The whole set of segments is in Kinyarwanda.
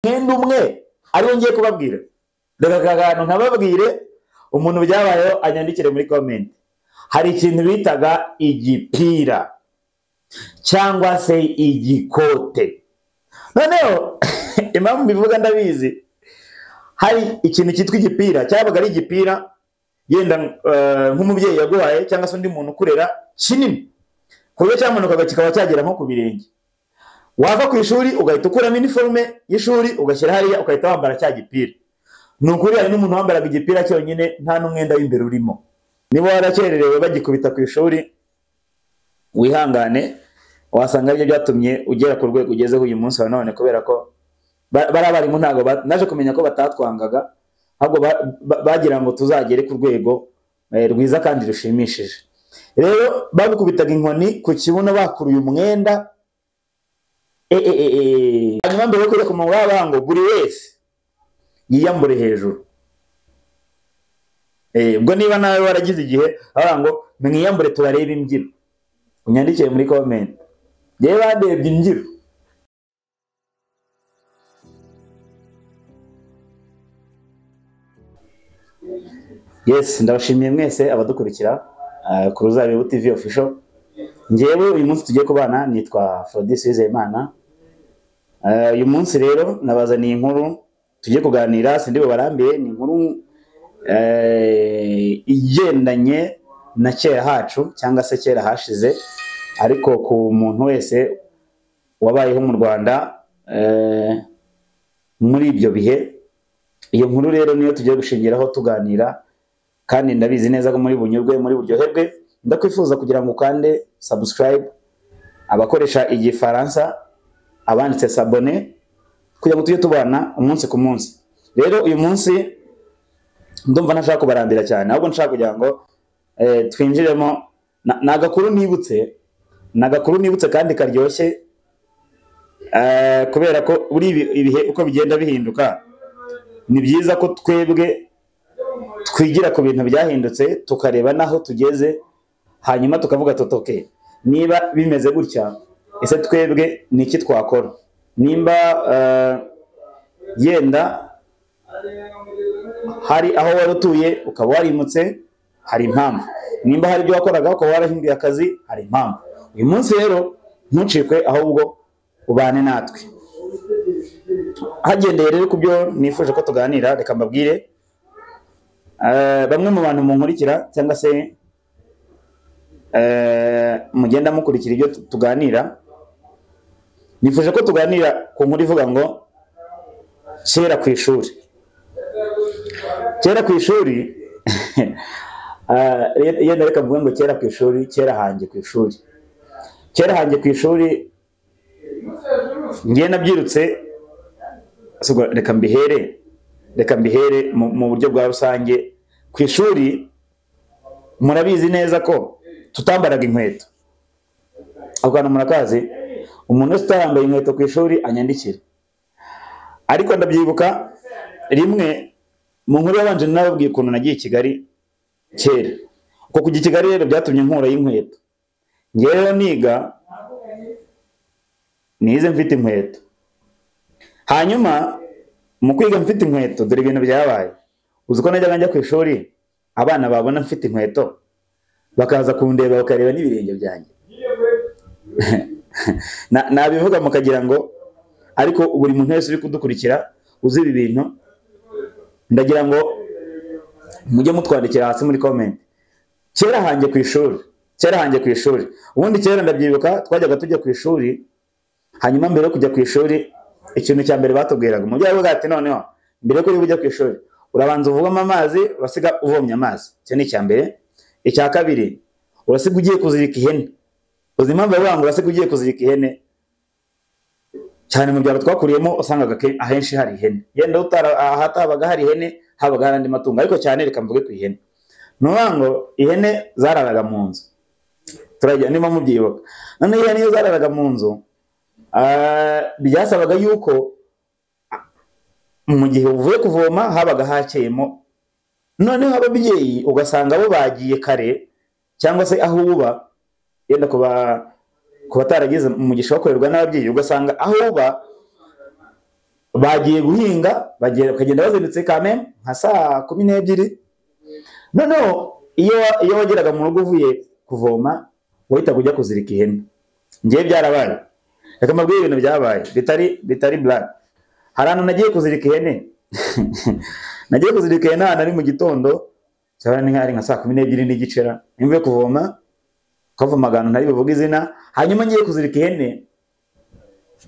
mwenda umwe ariwo ngiye kubabwira. Reka kagantu nkababwire umuntu byabayeho anyandikire muri comment. Hari ikintu bitaga igipira cyangwa se igikote. Noneho impamvu bivuga ndabizi, hari ikintu cyitwa igipira cyabaga ari igipira yenda nk'umubyeyi yaguhaye cyangwa se undi muntu ukurera kinini, kuburyo cyamanukaga kikaba cyagera nko ku birenge. Wava ku ishuri ugahita ukuramo uniforme y'ishuri ugashyira hariya ukahita wambara cya gipira. Nukuri hari n'umuntu wambaraga igipira cyonyine nta n'umwenda w'imbere urimo. Niba warakererewe bagikubita ku ishuri, wihangane, wasanga ibyo byatumye ugera ku rwego ugezeho uyu munsi wa none, kubera ko barabarimu ntago naje kumenya ko batatwangaga, ahubwo bagira ngo tuzagere ku rwego rwiza kandi rushimishije. Rero babikubitaga inkoni ku kibuno bakuruye umwenda. Hanyuma mbere yo kujya ku mababa ngo buri wese yiyambure hejuru. Ubwo niba nawe waragize igihe aho ngo mwiyambure tubarebe imbyino, unyandikiye muri comment. Yewe badebye imbyino. Yes, ndabashimiye mwese abadukurikira ku Ruzabibu TV official. Ngewe uyu munsi tugiye kubana nitwa Frodis Wizeyimana. Uyu munsi rero nabazaniye inkuru tugiye kuganira, sindi barambiye. Ni inkuru igendanye na kera hacu cyangwa se kera hashize, ariko ku muntu wese wabayeho mu Rwanda muri ibyo bihe. Iyo nkuru rero niyo tugiye gushingiraho tuganira, kandi ndabizi neza ko muri bunyurwe, muri buryoherwe. Ndakwifuza kugira ngo ukande subscribe, abakoresha igifaransa abanditse s'abonner, kugira ngo tujye tubana umunsi ku munsi. Rero uyu munsi ndumva ntashaka kubarambira cyane, ahubwo nshaka kugira ngo twinjiremo nagakuru nibutse kandi karyoshye, kubera ko buri ibihe uko bigenda bihinduka, ni byiza ko twebwe twigira ku bintu byahindutse, tukareba naho tugeze, hanyuma tukavuga totoke niba bimeze gutya, ese twebwe niki twakora. Nimba yenda hari aho warutuye ukaba warimutse, hari impamvu. Nimba hari ibyo wakoraga ukaba warahinduye akazi, hari impamvu. Uyu munsi rero ntucikwe, ahubwo ubane natwe. Hagendeye rero kubyo nifuje ko tuganira, reka mbabwire bamwe mu bantu munkurikira cyangwa se mugenda mukurikira ibyo tuganira. Nifuje ko tuganira ku nkuru ivuga ngo kera ku ishuri. Kera ku ishuri yenda reka mvuge ngo kera ku ishuri, kera hanjye ku ishuri. Kera hanjye ku ishuri ngiye nabyirutse, reka mbihere mu buryo bwa rusange. Ku ishuri murabizi neza ko tutambaraga inkweto. Akana murakazi, umuntu wese utambaye inkweto ku ishuri anyandikire. Ariko ndabyibuka rimwe mu nkuru yabanje nababwiye ukuntu nagiye i Kigali kera. Uko kujya i Kigali rero byatumye nkura y'inkweto. Ngiye rero nize mfite inkweto. Hanyuma mu kwiga mfite inkweto, dore ibintu byabaye. Uzi ko najyaga njya ku ishuri, abana babona mfite inkweto bakaza kundeba bakareba n'ibirenge byanjye. Nabivuga mukagira ngo, ariko buri muntu wese uri kudukurikira uzi ibi bintu, ndagira ngo mujye mutwandikira hasi muri comment. Kera hanjye ku ishuri. Ubundi kera ndabyibuka twajyaga tujya ku ishuri, hanyuma mbere yo kujya ku ishuri ikintu cya mbere batubwiraga, umujyi wavuga ati noneho mbere ko uri bujya ku ishuri urabanza uvoma amazi, urasiga uvomye amazi. Cyo ni icya mbere. Icya kabiri, urasiga ugiye kuzirika ihene. Uzi impamvu bavuga urasiga ugiye kuzirika ihene? Cyane mu byaro twakuriyemo usangaga ahenshi hari ihene. Yenda hatabaga hari ihene, habaga hari andi matungo, ariko cyane reka mvuge ku ihene. Nuvuga ngo ihene zararaga mu nzu. Turajya niba mubyibuka. None ihene iyo zararaga mu nzu, byasabaga yuko mu gihe uvuye kuvoma habaga hakeyemo. Noneho ababyeyi ugasanga bo bagiye kare, cyangwa se aho uba yenda kuba taragize umugisha wo korerwa n'ababyeyi, ugasanga aho uba bagiye guhinga, bakagenda bazindutse kame nka saa 12. Noneho iyo wageraga mu rugo uvuye kuvoma wahita kujya kuzirika ihene. Ngiye byarabaye, reka mbabwire ibintu byabaye bitari black. Harano nagiye kuzirika ihene nagiye kuzirika ihene ari mu gitondo cyane nka saa 12 n'igicera, nimvuye kuvoma magana ntari bivuga izina. Hanyuma ngiye kuzirika ihene,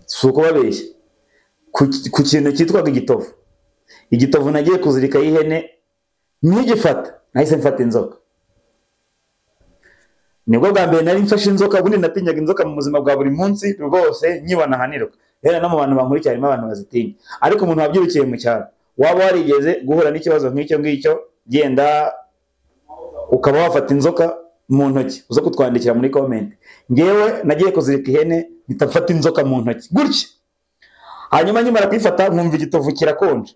suko babeshye, ku kintu cyitwaga igitovu nagiye kuzirika ihene, nigifata nahise mfata inzoka. Nibwo bwa mbere nari mfashe inzoka, bundi natinyaga inzoka mu buzima bwa buri munsi rwose, nyibona haniruka. Rero no mu bantu bankuri cyane abantu bazitinya, ariko umuntu wabyirukiye mu cyaro waba warigeze guhura n'ikibazo nk'icyo ngicyo, genda ukaba wafata inzoka mu ntoki, uza kutwandikira muri comment. Ngewe nagiye kuzirika ihene bitafata inzoka mu ntoki gutya, hanyuma nyimara kwifata nkumva igitovu kirakonje,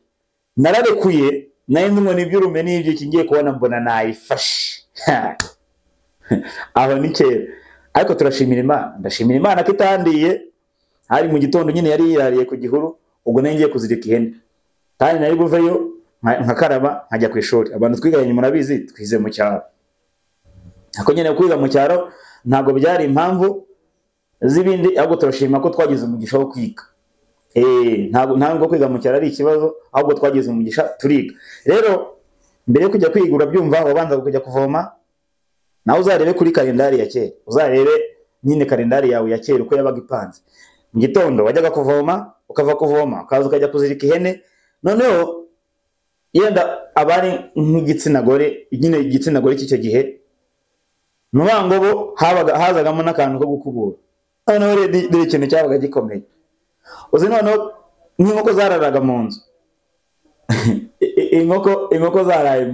nararekuye nayo ndumwe n'ibyurume n'ibyo kingiye kubona mbona nayifashe. Aho ni kera, ariko turashimira Imana, ndashimira Imana ko itandiye. Hari mu gitondo nyine yari yirariye ku gihuru, ubwo ngiye kuzirika ihene, kandi nari buveyo nkakaraba nkajya ku ishuri. Abantu twiganye murabizi twize mu cyaro, ako nyine kwiga mu cyaro ntago byari impamvu zibindi, ahubwo turashima ko twagize umugisha wo kwiga. Ntabwo kwiga mu cyaro ari ikibazo, ahubwo twagize umugisha turiga. Rero mbere yo kujya kwiga urabyumva, wabanza kujya kuvoma, nawe uzarebe kuri kalendari ya kera, uzarebe nyine kalendari yawe ya kera uko yabaga ipanze. Mu gitondo wajyaga kuvoma, ukava kuvoma ukaza ukajya kuzirika ihene. Noneho yenda abari nk'igitsina gore, nyine igitsina gore cy'icyo gihe, nubango bo hazagamo n'akantu ko gukubura. Noneho rero ikintu cyabaga gikomeye, uzi noneho nk'inkoko zararaga mu nzu inkoko zaraye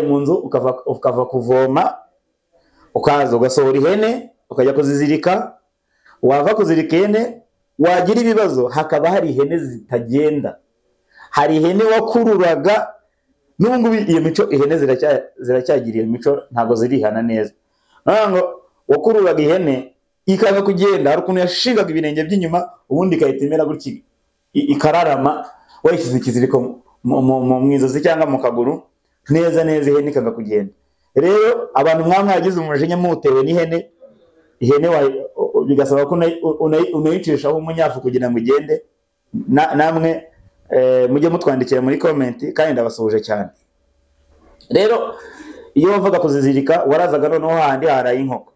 mu nzu, ukava kuvoma ukaza ugasohora ihene ukajya kuzizirika. Wava kuzirika ihene, wagira ibibazo hakaba hari ihene zitagenda, hari ihene wakururaga. N'ubungubu iyo mico ihene ziracyagiriye imico, ntago zirihana neza. Nango wakururaga ihene ikanga kugenda, hari ukuntu yashingaga ibirenge by'inyuma, ubundi ikahita imera gutya ikararama, wayishyize ikiziriko mu izosi cyangwa mu kaguru neza ihene ikanga kugenda. Rero abantu mwagize umujinya mutewe n'ihene, bigasaba ko unayicishaho umunyafu kugira ngo igende. Namwe mujye mutwandikira muri comment, kandi ndabasuhuje cyane. Rero iyo wavaga kuzizirika warazaga noneho handi haraye inkoko.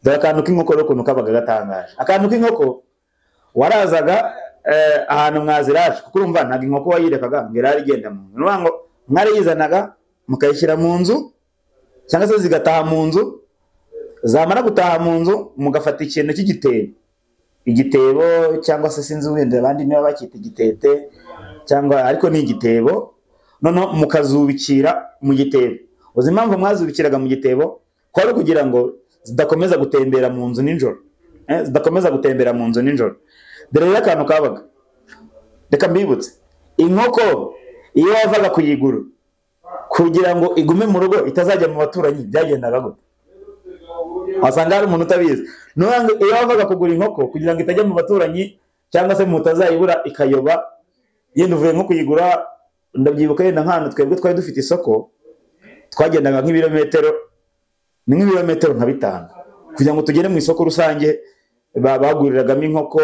Dore akantu k'inkoko rero ukuntu kabaga gatangaje. Akantu k'inkoko warazaga ahantu mwaziraje, kuko urumva ntabwo inkoko wayirekaga ngo irare igenda mu nzu. Nubango mwarayizanaga mukayishyira mu nzu, cyangwa se zigataha mu nzu. Zamara gutaha mu nzu mugafata ikintu igitebo cyangwa se sinzi wenda abandi niba bakita igitete, cyangwa ariko ni igitebo. Noneho mukazubikira mu gitebo. Uzi impamvu mwazubikiraga mu gitebo? Kwari kugira ngo zidakomeza gutembera mu nzu nijoro, Dore rero akantu kabaga, reka mbibutse, inkoko iyo wavaga kuyigura kugira ngo igume mu rugo itazajya mu baturanyi, byagendaga gute? Wasanga hari umuntu utabizi. Nubango iyo wavaga kugura inkoko kugira ngo itajya mu baturanyi, cyangwa se mutazayibura ikayoba, yenda uvuye nko kuyigura. Ndabyibuka yenda nk'ahantu twebwe twari dufite isoko, twagendaga nk'ibirometero nka 5 kugira ngo tugere mu isoko rusange baguriragamo inkoko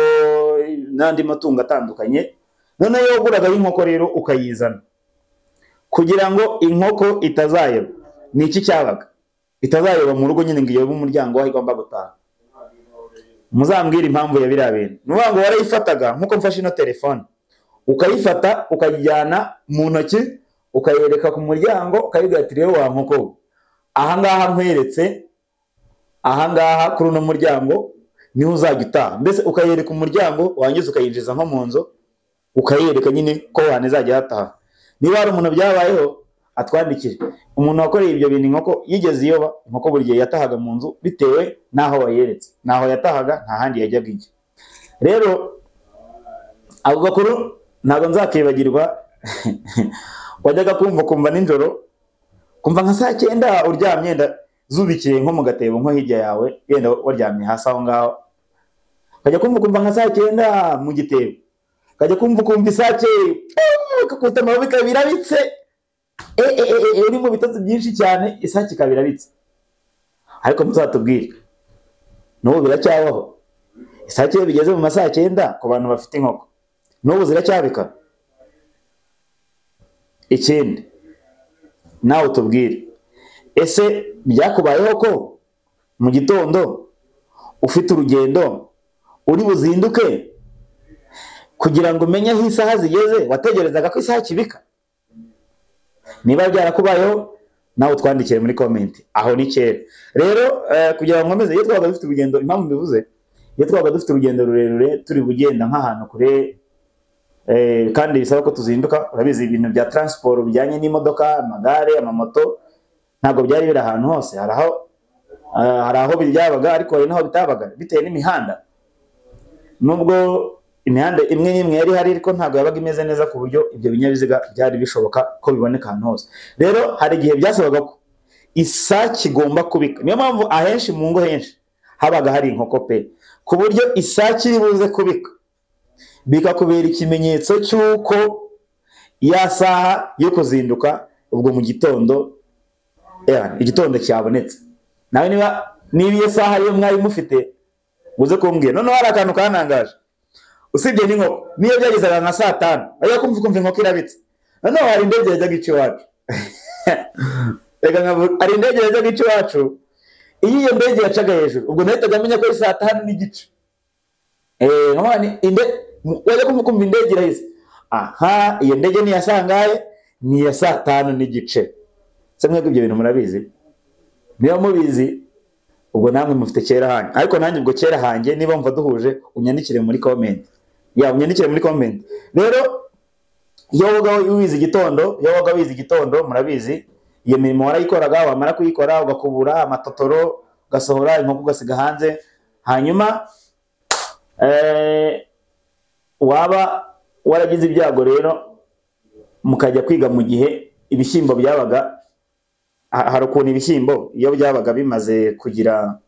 n'andi matungo atandukanye. None yo waguraga inkoko rero ukayizana kugira ngo inkoko itazayoba. Ni iki cyabaga? Itazayoba mu rugo nyine ngo iyobe umuryango waho igomba gutaha. Muzambwira impamvu ya biriya bintu. Nubango warayifataga nkuko mfashe ino telefone, ukayifata ukayijyana mu ntoki, ukayereka ku muryango, ukayibwira ati rero wa nkoko, ahangaha nkweretse, ahangaha kuri uno muryango niho uzajya utaha. Mbese ukayereka umuryango, wangiza ukayinjiza nko mu nzu, ukayereka nyine ko wanizajya hataha. Niba hari umuntu byabayeho atwandikire, umuntu wakoreye ibyo bintu inkoko yigeze iyoba. Inkoko buri gihe yatahaga mu nzu bitewe naho wayeretse, naho yatahaga nta handi yajyaga ijya. Rero ako gakuru ntabwo nzakibagirwa. Wajyaga kumva nijoro, kumva nka saa 9 uryamye, yenda zubikiye nko mu gatebo nko hirya yawe, yenda waryamye hasi aho ngaho, ukajya kumva nka saa 9 mu gitebo. kajya kumva isake kakuta amababi kabirabitse uri mu bitotsi byinshi cyane, isake kabirabitse. Ariko muzatubwire n'ubu biracyabaho isake iyo bigeze mu masaha 9 ku bantu bafite inkoko, n'ubu ziracyabika? Ikindi nawe tubwire, ese byakubayeho ko mu gitondo ufite urugendo uri buzinduke kugira ngo umenye aho isaha zigeze, wategerezaga ko isaha kibika? Niba byarakubayeho nawe twandikire muri comment. Aho ni kera rero. Kugira ngo nkomeze, iyo twabaga dufite urugendo, impamvu mbivuze, iyo twabaga dufite urugendo rurerure turi bugenda nk'ahantu kure, kandi bisaba ko tuzinduka, urabizi ibintu bya transport bijyanye n'imodoka, amagare, amamoto ntabwo byari biri ahantu hose. Hari aho byabaga ariko hari naho bitabaga bitewe n'imihanda. Nubwo imihanda imwe n'imwe yari hari, ariko ntabwo yabaga imeze neza ku buryo ibyo binyabiziga byari bishoboka ko biboneka ahantu hose. Rero hari igihe byasabaga ko isake igomba kubika. Niyo mpamvu ahenshi mu ngo henshi habaga hari inkoko pe, ku buryo isake iri buze kubika bikakubera ikimenyetso cy'uko ya saha yo kuzinduka ubwo mu gitondo, igitondo cyabonetse. Nawe niba iyo saha yo mwari mufite uze kumbwira. Noneho hari akantu kanangaje, usibye n'inkoko niyo byagezaga nka saa 5 ariko kumva inkoko irabitse. Noneho hari indege yajyaga ica iwacu hari indege yajyaga ica iwacu, iyo ndege yacaga hejuru ubwo nahitaga menya ko ari saa 5 n'igice. Wajya kumva indege irahise, aha iyo ndege ni yasangaye, ni ya saa 5 n'igice. Se mwebwe ibyo bintu murabizi? Niba mubizi ubwo namwe mufite kera hanyu, ariko nanjye ubwo kera hanjye niba mva duhuje unyandikire muri comment. Unyandikire muri comment. Rero iyo wabaga wize igitondo, murabizi iyo mirimo warayikoraga, wamara kuyikora ugakubura amatotoro, ugasohora inkoko ugasiga hanze, hanyuma waba waragize ibyago rero mukajya kwiga mu gihe ibishyimbo byabaga, hari ukuntu ibishyimbo iyo byabaga bimaze kugira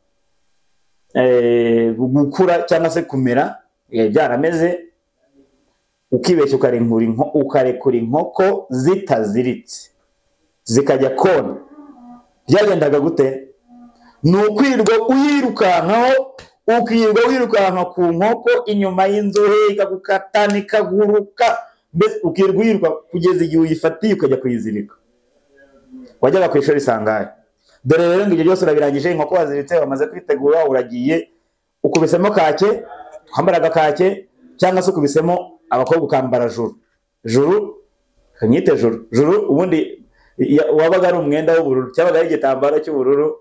gukura cyangwa se kumera, byarameze, ukibeshya ukarekura inkoko zitaziritse zikajya kona, byagendaga gute? Ni ukwirwa uyirukankaho, ukirwa wirukanka ku nkoko inyuma y'inzohe, ikagukatana ikaguruka, mbese ukirwa wiruka kugeza igihe uyifatiye ukajya kuyizirika. Wajyaga ku ishuri sangahe? Dore rero ngo ibyo byose urabirangije, inkoko waziritse, wamaze kwitegura, uragiye, ukubisemo kake, wambaraga kake, cyangwa se ukubisemo abakobwa ukambara juru, kanyite juru, ubundi wabaga ari umwenda w'ubururu, cyabaga ari igitambaro cy'ubururu,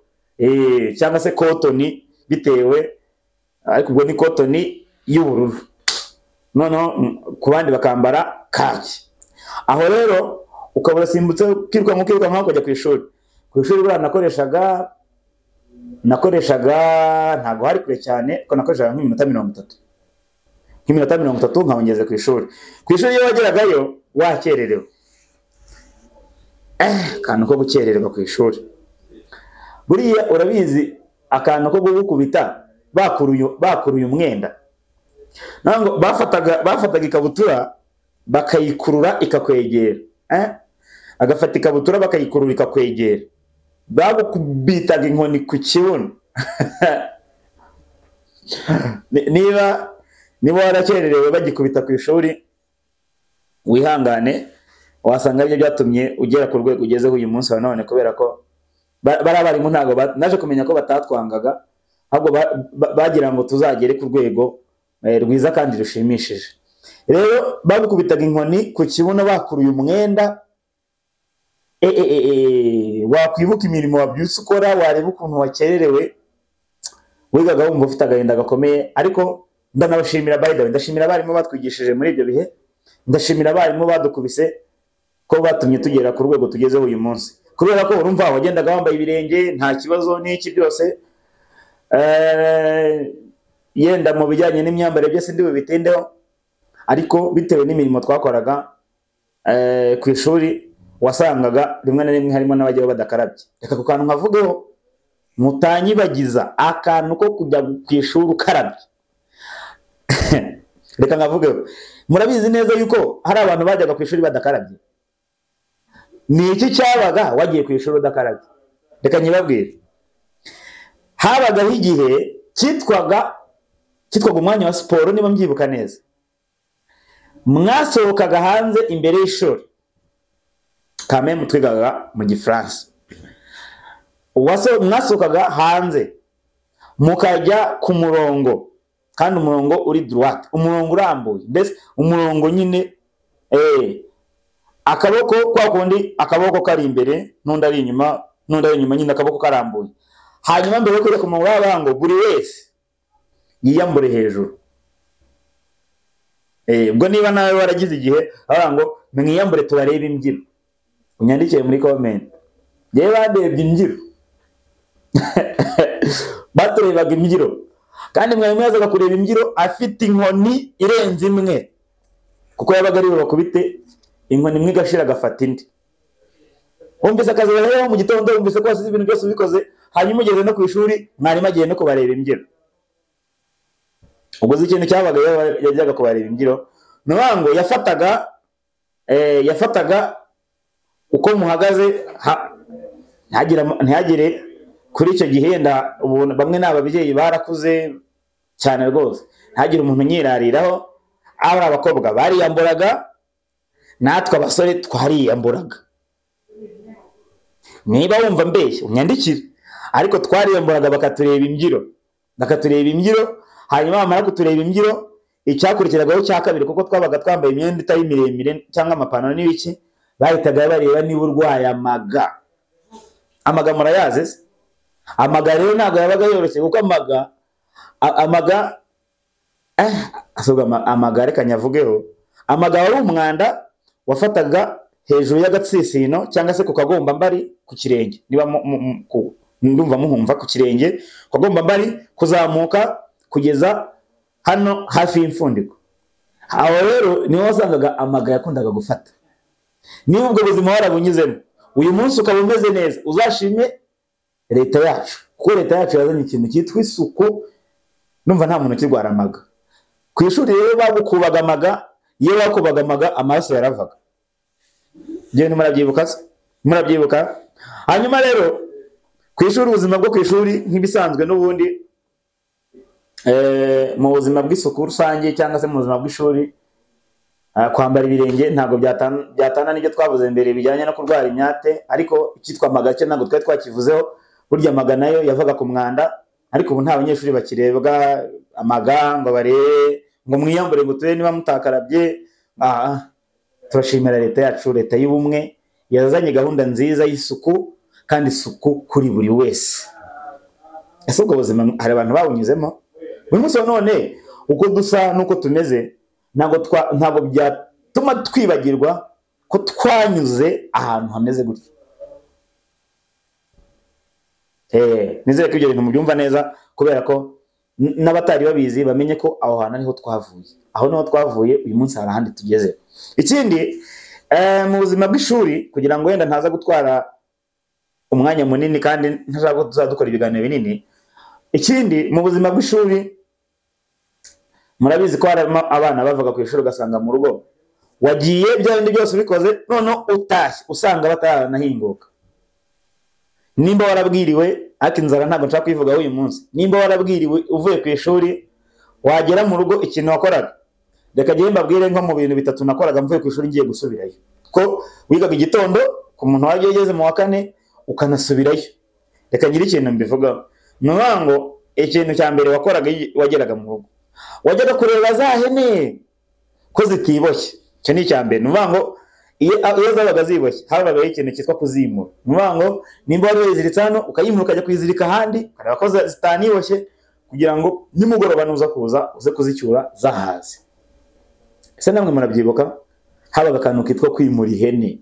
cyangwa se kotoni, bitewe, ariko ubwo ni kotoni y'ubururu. Noneho ku bandi bakambara kake. Aho rero ukabura simbutse ukiruka ukajya ku ishuri. Ku ishuri buriya nakoreshaga ntabwo hari kure cyane, ko nakoreshaga nk'iminota 30 nkabongeze ku ishuri. Ku ishuri iyo wageragayo wakererewe, akantu ko gukererwa ku ishuri, buriya urabizi akantu ko gukubita bakuruye umwenda. Nango bafataga ikabutura bakayikurura ikakwegera, agafata ikabutura bakayikurura ikakwegera, bagukubitaga inkoni ku kibuno. niba warakererewe bagikubita ku ishuri, wihangane, wasanga ibyo byatumye ugera ku rwego ugezeho uyu munsi wa none, kubera ko bari abarimu ntago naje kumenya ko batatwangaga, ahubwo bagira ngo tuzagere ku rwego rwiza kandi rushimishije. Rero bagukubitaga inkoni ku kibuno bakuruye umwenda, wakwibuka imirimo wabyutse ukora, wareba ukuntu wakererewe, wigaga wumva ufite agahinda gakomeye. Ariko ndanabashimira, by the way, ndashimira abarimu batwigishije muri ibyo bihe, ndashimira abarimu badukubise ko batumye tugera ku rwego tugezeho uyu munsi, kubera ko urumva wagendaga wambaye ibirenge nta kibazo n'iki byose. Yenda mu bijyanye n'imyambarire byose ndi bitindeho, ariko bitewe n'imirimo twakoraga ku ishuri, wasangaga rimwe na rimwe harimo n'abajyaho badakarabye. Reka ku kantu nkavugeho, mutanyibagiza akantu ko kujya ku ishuri ukarabye. Reka nkavugeho, murabizi neza yuko hari abantu bajyaga ku ishuri badakarabye. Ni iki cyabaga wagiye ku ishuri udakarabye? Reka nyibabwire. Habagaho igihe cyitwaga umwanya wa siporo, niba mbyibuka neza. Mwasohokaga hanze imbere y'ishuri, kame mutwigaga mu Gifaransa. Mwasohokaga hanze mukajya ku murongo, kandi umurongo uri droite, umurongo urambuye, mbese umurongo nyine akaboko kwa kundi, akaboko kari imbere n'undi ari inyuma, nyine akaboko karambuye. Hanyuma mbere yo kujya ku murongo w'abango, buri wese yiyambure hejuru. Ubwo niba nawe waragize igihe arango mwiyambure tubarebe imbyiro, unyandikiye muri comment. Yewe badebye imbyiro baturebaga imbyiro, kandi mwari mwazaga kureba imbyiro afite inkoni irenze imwe, kuko yabaga ari bakubite inkoni imwe igashira agafata indi. Wumvise akazi rero mu gitondo, wumvise ko wasize ibintu byose ubikoze, hanyuma ugeze no ku ishuri mwarimu agiye no kubareba imbyiro. Ubwo ikintu cyabaga yajyaga kubareba imbyiro, nubango yafataga uko muhagaze, ntihagire kuri icyo gihe yenda bamwe n'ababyeyi barakuze cyane rwose, ntihagire umuntu nyirariraho. Aba abakobwa bariyamburaga, natwe abasore twariyamburaga. Niba wumva mbeshye unyandikire, ariko twariyamburaga bakatureba imbyiro, hanyuma bamara kutureba imbyiro, icyakurikiragaho cya kabiri, kuko twabaga twambaye imyenda itari miremire cyangwa amapantaro n'ibiki, bahitaga bareba niba urwaye amaga. Amaga murayazi? Amaga rero ntabwo yabaga yoroshye, kuko amaga reka nyavugeho. Amaga wari umwanda wafataga hejuru y'agatsisino cyangwa se ku kagombambari ku kirenge, niba ndumva muhumva, ku kirenge kagombambari kuzamuka kugeza hano hafi y'imfundiko. Aho rero niho wasangaga amaga yakundaga gufata. Niba ubwo buzima warabunyuzemo, uyu munsi ukaba umeze neza, uzashime leta yacu, kuko leta yacu yazanye ikintu cyitwa isuku. Numva nta muntu ukirwara amaga. Ku ishuri rero babukubaga amaga, iyo bakubaga amaga amaraso yaravaga. Ngiye murabyibuka? Hanyuma rero ku ishuri, ubuzima bwo ku ishuri nk'ibisanzwe n'ubundi, mu buzima bw'isuku rusange cyangwa se mu buzima bw'ishuri, kwambara ibirenge ntabwo byatana n'ibyo twavuze mbere bijyanye no kurwara imyate. Ariko icyitwa amaga cyo ntabwo twari twakivuzeho. Burya amaga nayo yavaga ku mwanda, ariko ubu nta banyeshuri bakirebwa amaga ngo barebe ngo mwiyambure ngo turebe niba mutakarabye. Turashimira leta yacu, leta y'ubumwe, yazanye gahunda nziza y'isuku, kandi isuku kuri buri wese. Ese ubwo buzima hari abantu babunyuzemo? Uyu munsi none uko dusa nuko tumeze, ntabwo byatuma twibagirwa ko twanyuze ahantu hameze gutya. Nizere ko ibyo bintu mubyumva neza, kubera ko n'abatari babizi bamenye ko aho hantu ariho twavuye. Aho niho twavuye, uyu munsi hari ahandi tugeze. Ikindi, mu buzima bw'ishuri, kugira ngo wenda ntaza gutwara umwanya munini kandi ntashaka ko tuzadukora ibiganiro binini, ikindi mu buzima bw'ishuri murabizi ko harimo abana bavaga ku ishuri ugasanga mu rugo wagiye bya bindi byose ubikoze, none utashye usanga bataranahinguka. Nimba warabwiriwe, ariko inzara ntabwo nshaka kwivugaho uyu munsi, nimba warabwiriwe uvuye ku ishuri, wagera mu rugo ikintu wakoraga, reka ngiye mbabwire nko mu bintu 3 nakoraga mvuye ku ishuri ngiye gusubirayo. Ko wigaga igitondo, ku muntu wagiye ugeze mu wa 4 ukanasubirayo. Reka ngira ikintu mbivugaho. Nubango ikintu cya mbere wakoraga wageraga mu rugo, wajyaga kureba za hene ko zitiboshye. Cyo ni cya mbere. Nubango iyo zabaga ziboshye, habaga ikintu cyitwa kuzimura. Nubango nimba wari wiziritse hano ukayimura ukajya kwizirika ahandi, kareba ko zitaniboshye, kugira ngo nimugoroba nuza kuza uze kuzicyura zahaze. Ese namwe murabyibuka? Habaga akantu kitwa kwimura ihene.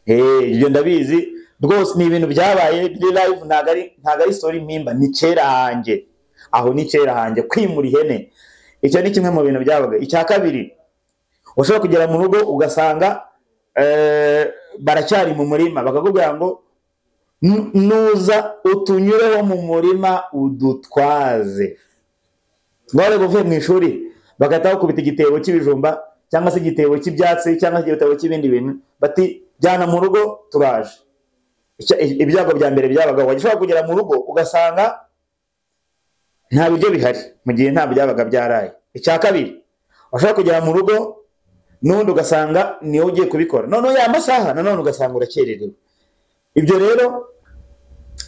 Ibyo ndabizi rwose, ni ibintu byabaye live, ntago ari story mpimba, ni kera hanjye. Aho ni kera hanjye kwimura ihene. Icyo ni kimwe mu bintu byabaga. Icya kabiri, ushobora kugera mu rugo ugasanga baracyari mu murima, bakakubwira ngo nuza utunyureho mu murima udutwaze. Ngore guvuye mu ishuri bagahita bakubita igitebo cy'ibijumba cyangwa se igitebo cy'ibyatsi cyangwa se igitebo cy'ibindi bintu, bati jyana mu rugo turaje. Ibyago bya mbere byabaga wagishobora kugera mu rugo ugasanga nta biryo bihari mu gihe nta byabaga byaraye. Icya kabiri, washobora kugera mu rugo n'undi ugasanga niwe ugiye kubikora, noneho ya masaha nanone ugasanga urakererewe. Ibyo rero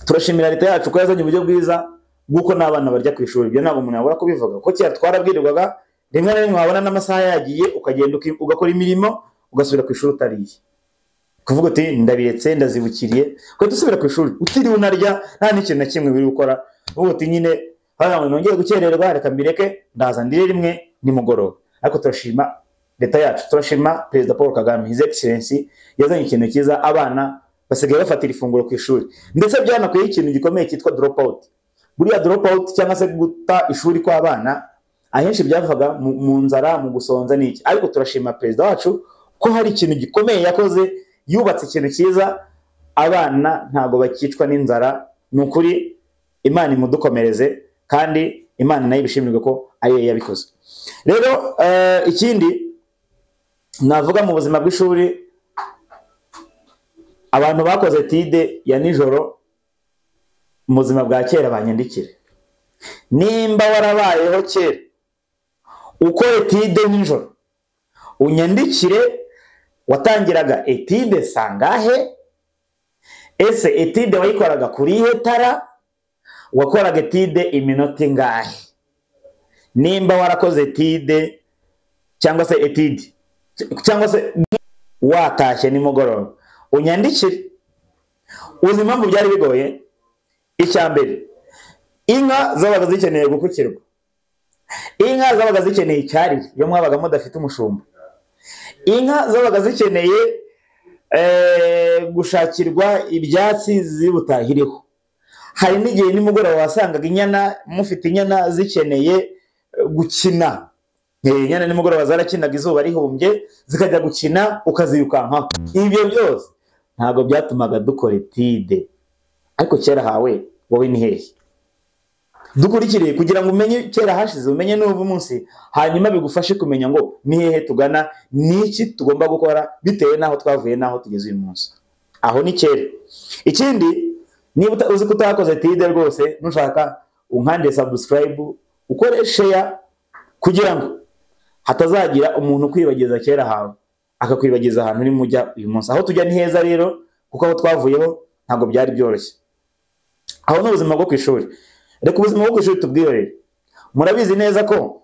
turashimira leta yacu ko yazanye uburyo bwiza bw'uko n'abana barya ku ishuri. Ibyo ntabwo umuntu yabura kubivuga, ko kera twarabwirirwaga rimwe na rimwe wabona n'amasaha yagiye ukagenda ugakora imirimo ugasubira ku ishuri utariye, kuvuga uti ndabiretse ndazibukiriye, ko dusubira ku ishuri utiriwe unarya nta n'ikintu na kimwe biri gukora, uvuga uti nyine hano nongeye gukererwa reka mbireke ndaza ndire rimwe nimugoroba. Ariko turashima leta yacu, turashima Perezida Paul Kagame, His Excellency, yazanye ikintu cyiza, abana basigaye bafatira ifunguro ku ishuri, ndetse byanakuyeho ikintu gikomeye cyitwa drop out. Buriya drop out cyangwa se guta ishuri kw'abana ahenshi byavaga mu nzara, mu gusonza n'iki, ariko turashima Perezida wacu ko hari ikintu gikomeye yakoze, yubatse ikintu cyiza, abana ntago bakicwa n'inzara. Ni ukuri Imana imudukomereze, kandi Imana nayo ibishimirwe ko ari yo yabikoze. Rero ikindi navuga mu buzima bw'ishuri, abantu bakoze etide ya nijoro mu buzima bwa kera banyandikire. Nimba warabayeho kera ukora etide nijoro, unyandikire watangiraga etide sangahe, ese etide wayikoraga kuri ihe tara, wakoraga etide iminota ingahe, nimba warakoze etide cyangwa se etide cyangwa se watashye nimugoroba unyandikire. Uzi impamvu byari bigoye? Icya mbere, inka zabaga zikeneye gukukirwa, inka zabaga zikeneye icyarire iyo mwabaga mudafite umushumba, inka zabaga zikeneye gushakirwa ibyatsi zibutahireho. Hari n'igihe nimugoroba wasangaga inyana, mufite inyana zikeneye gukina, inyana nimugoroba zarakinaga izuba rihumbye zikajya gukina ukazirukankaho. Ibyo byose ntabwo byatumaga dukora etide. Ariko kera hawe wowe ni hehe? Dukurikiriye kugira ngo umenye kera hashize, umenye n'ubu munsi, hanyuma bigufashe kumenya ngo ni hehe tugana, niki tugomba gukora bitewe naho twavuye naho tugeze uyu munsi. Aho ni kera. Ikindi, niba uzi ko utakoze etide rwose, nushaka unkande subscribe, ukore share, kugira ngo hatazagira umuntu kwibageza kera hawe akakwibageza ahantu uri mujya uyu munsi. Aho tujya ni heza rero, kuko aho twavuyeho ntabwo byari byoroshye. Aho n'ubuzima bwo ku ishuri. Reka ubuzima bwo ku ishuri tubwirore. Murabizi neza ko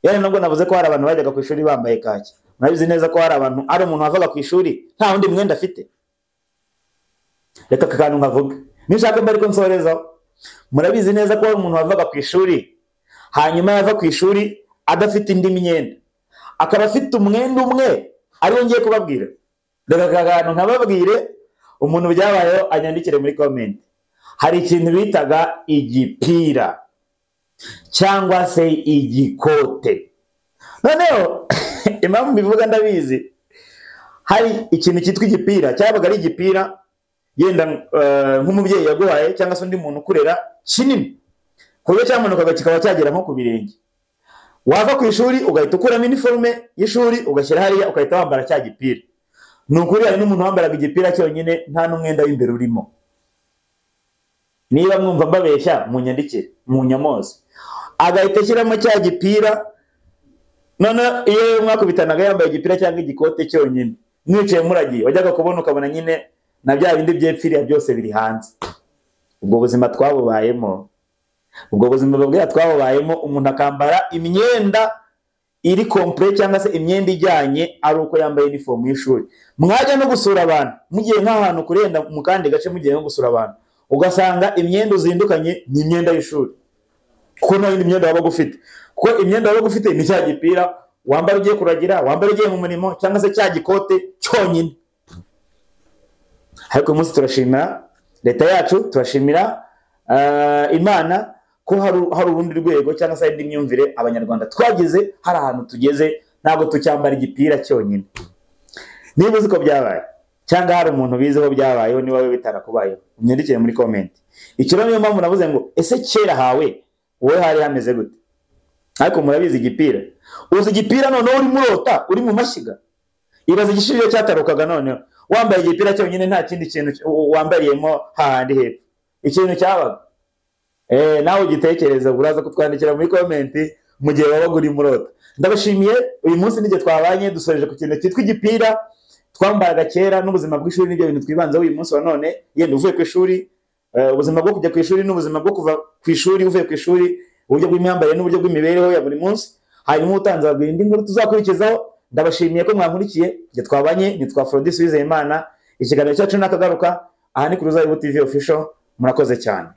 yani nabwo navuze ko hari abantu bajyaga ku ishuri bambaye kaki. Murabizi neza ko hari abantu, ari umuntu wavaga ku ishuri nta wundi mwenda afite. Reka kakantu nkavuga, nishaka mbari ko nsorezaho. Murabizi neza ko hari umuntu wavaga ku ishuri, hanyuma yava ku ishuri adafite indi myenda, akaba afite umwenda umwe ariwo ngiye kubabwira. Reka kakantu nkababwire, umuntu byabayeho anyandikire muri comment. Hari ikintu bitaga igipira cyangwa se igikote. Noneho impamvu bivuga ndabizi, hari ikintu cyitwa igipira, cyabaga ari igipira yenda nk'umubyeyi yaguhaye cyangwa se undi muntu ukurera kinini, kuburyo cyamanukaga kikaba cyagera nko ku birenge. Wava ku ishuri ugahita ukuramo uniforme y'ishuri ugashyira hariya ukahita wambara cya gipira. Ni ukuri hari n'umuntu wambaraga igipira cyonyine nta n'umwenda w'imbere urimo. Niba mwumva mbabeshya munyandikire, munyamoze. Agahita ashyiramo cya gipira, none iyo mwakubitanaga yambaye igipira cyangwa igikote cyonyine, mwicaye muragiye, wajyaga kubona ukabona nyine na bya bindi byepfiriya byose biri hanze. Ubwo buzima twabubayemo, ubwo buzima bwabwira twabubayemo, umuntu akambara imyenda iri complete cyangwa se imyenda ijyanye ari uko yambaye uniform y'ishuri. Mwajya no gusura abantu, mugiye nk'ahantu kurenda mu kandi gace, mugiye no gusura abantu, ugasanga imyenda uzindukanye ni imyenda y'ishuri, kuko nta yindi myenda waba ufite. Kuko imyenda waba ufite ni cya gipira wambara ugiye kuragira, wambara ugiye mu murimo, cyangwa se cya gikote cyonyine. Ariko umunsi turashimira leta yacu, turashimira Imana ko hari urundi rwego cyangwa se indi myumvire abanyarwanda twagize, hari ahantu tugeze ntabwo tucyambara igipira cyonyine. Niba uzi ko byabaye cyangwa hari umuntu bizeho byabayeho, ni wowe bitarakubayeho, unyandikire muri comment. Icyo niyo mpamvu navuze ngo ese kera hawe wowe hari hameze gute? ariko murabizi igipira, uzi igipira none uri murota uri mu mashyiga, ibaza igishiriro cyatarukaga none wambaye igipira cyonyine nta kindi kintu wambariyemo hahandi hepfo, ikintu cyabaga. Nawe ugitekereza, uraza kutwandikira muri comment mu gihe wabaga uri murota. Ndabashimiye, uyu munsi nige twabanye dusoreje ku kintu cyitwa igipira twambaraga kera, n'ubuzima bw'ishuri n'ibyo bintu twibanzaho uyu munsi wa none. Yenda uvuye ku ishuri, ubuzima bwo kujya ku ishuri n'ubuzima bwo kuva ku ishuri uvuye ku ishuri, uburyo bw'imyambarire n'uburyo bw'imibereho ya buri munsi, hanyuma utanze ababwira indi nkuru tuzakurikizaho. Ndabashimiye ko mwankurikiye, nge twabanye nitwa Aphrodis Uwizeyimana, ikiganiro cyacu nakagaruka aha ni ku Ruzabibu TV official. Murakoze cyane.